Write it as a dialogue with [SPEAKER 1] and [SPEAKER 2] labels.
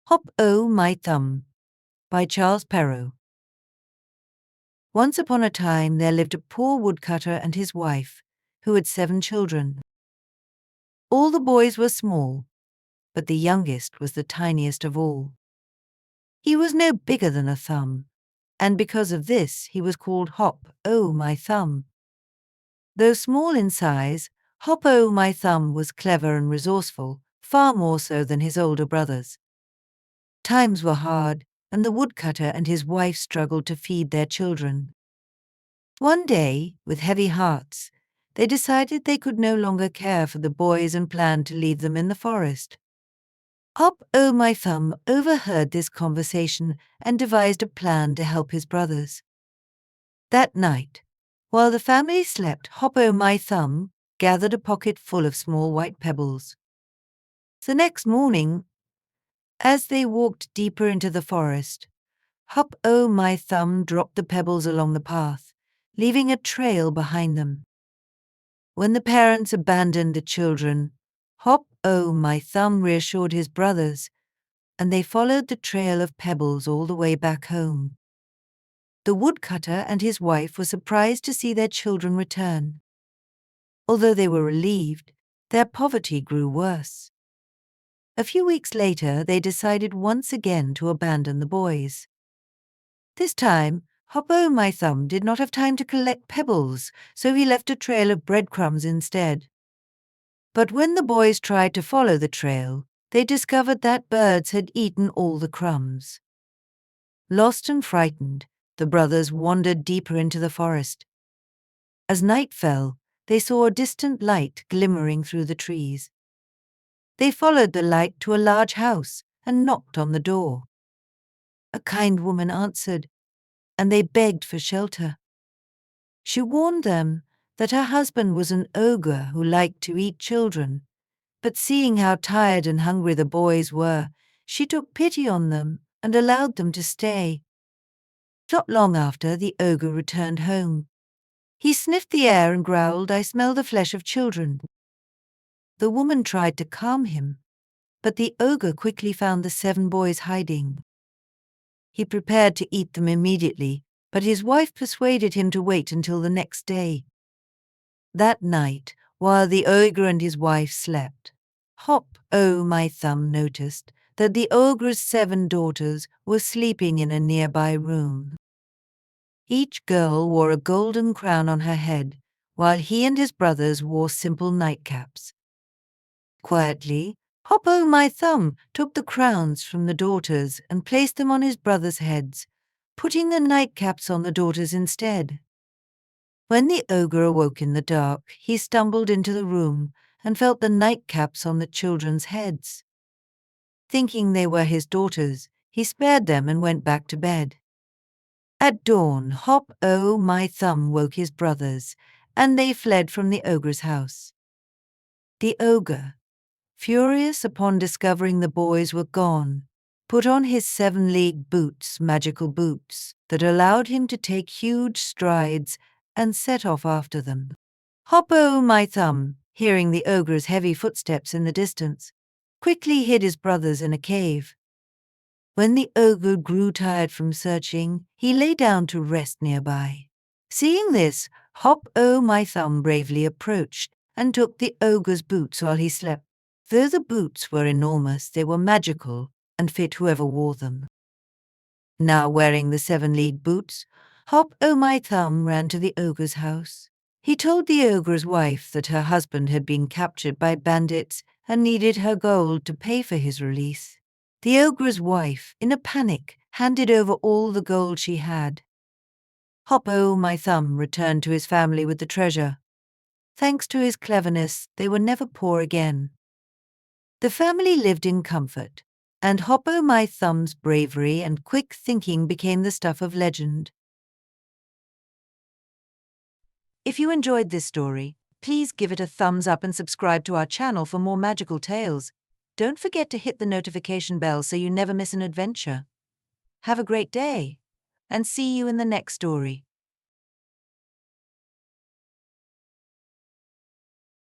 [SPEAKER 1] Hop-O-My-Thumb by Charles Perrault. Once upon a time there lived a poor woodcutter and his wife, who had 7 children. All the boys were small, but the youngest was the tiniest of all. He was no bigger than a thumb, and because of this he was called Hop-O-My-Thumb. Though small in size, Hop-O-My-Thumb was clever and resourceful, far more so than his older brothers. Times were hard, and the woodcutter and his wife struggled to feed their children. One day, with heavy hearts, they decided they could no longer care for the boys and planned to leave them in the forest. Hop-O-My-Thumb overheard this conversation and devised a plan to help his brothers. That night, while the family slept, Hop-O-My-Thumb gathered a pocket full of small white pebbles. The next morning, as they walked deeper into the forest, Hop-O-My-Thumb dropped the pebbles along the path, leaving a trail behind them. When the parents abandoned the children, Hop-O-My-Thumb reassured his brothers, and they followed the trail of pebbles all the way back home. The woodcutter and his wife were surprised to see their children return. Although they were relieved, their poverty grew worse. A few weeks later, they decided once again to abandon the boys. This time, Hop-O-My-Thumb did not have time to collect pebbles, so he left a trail of breadcrumbs instead. But when the boys tried to follow the trail, they discovered that birds had eaten all the crumbs. Lost and frightened, the brothers wandered deeper into the forest. As night fell, they saw a distant light glimmering through the trees. They followed the light to a large house and knocked on the door. A kind woman answered, and they begged for shelter. She warned them that her husband was an ogre who liked to eat children, but seeing how tired and hungry the boys were, she took pity on them and allowed them to stay. Not long after, the ogre returned home. He sniffed the air and growled, "I smell the flesh of children." The woman tried to calm him, but the ogre quickly found the 7 boys hiding. He prepared to eat them immediately, but his wife persuaded him to wait until the next day. That night, while the ogre and his wife slept, Hop-O-My-Thumb noticed that the ogre's 7 daughters were sleeping in a nearby room. Each girl wore a golden crown on her head, while he and his brothers wore simple nightcaps. Quietly, Hop-O-My-Thumb took the crowns from the daughters and placed them on his brothers' heads, putting the nightcaps on the daughters instead. When the ogre awoke in the dark, he stumbled into the room and felt the nightcaps on the children's heads. Thinking they were his daughters, he spared them and went back to bed. At dawn, Hop-O-My-Thumb woke his brothers, and they fled from the ogre's house. The ogre, furious upon discovering the boys were gone, put on his 7-league boots, magical boots, that allowed him to take huge strides and set off after them. Hop-O-My-Thumb, hearing the ogre's heavy footsteps in the distance, quickly hid his brothers in a cave. When the ogre grew tired from searching, he lay down to rest nearby. Seeing this, Hop-O-My-Thumb bravely approached and took the ogre's boots while he slept. Though the boots were enormous, they were magical and fit whoever wore them. Now wearing the 7-league boots, Hop-O-My-Thumb ran to the ogre's house. He told the ogre's wife that her husband had been captured by bandits and needed her gold to pay for his release. The ogre's wife, in a panic, handed over all the gold she had. Hop-O-My-Thumb returned to his family with the treasure. Thanks to his cleverness, they were never poor again. The family lived in comfort, and Hop-O-My-Thumb's bravery and quick thinking became the stuff of legend. If you enjoyed this story, please give it a thumbs up and subscribe to our channel for more magical tales. Don't forget to hit the notification bell so you never miss an adventure. Have a great day, and see you in the next story.